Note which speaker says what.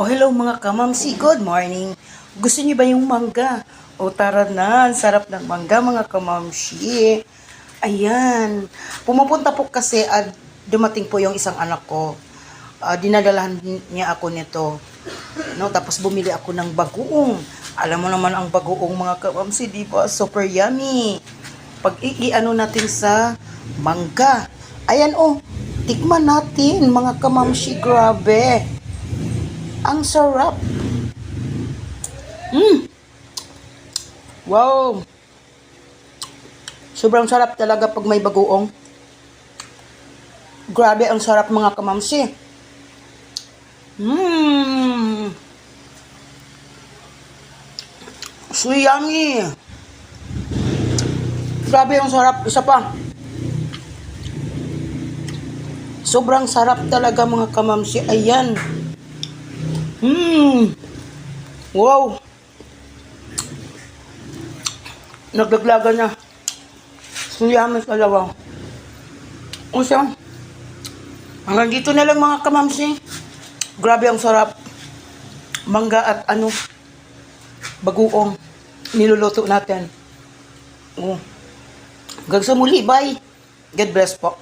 Speaker 1: Oh, hello mga kamamsi. Good morning. Gusto niyo ba yung mangga? O tara na, ang sarap ng mangga mga kamamsi. Ayan. Pumupunta po kasi at dumating po yung isang anak ko. Dinadalahan niya ako nito. No, tapos bumili ako ng bagoong. Alam mo naman ang bagoong mga kamamsi, di ba? Super yummy. Pag i-ano natin sa mangga. Ayan oh, tikman natin mga kamamsi, grabe. Ang sarap. Wow. Sobrang sarap talaga pag may bagoong. Grabe, ang sarap mga kamamsi. So yummy. Grabe, ang sarap. Isa pa. Sobrang sarap talaga mga kamamsi. Ayan. Wow. Naglaglagan na. Suyamas talaga. O siya. Hanggang dito na lang mga kamamsi. Grabe ang sarap. Mangga at bagoong. Niluluto natin. Hanggang sa muli. Bye. God bless po.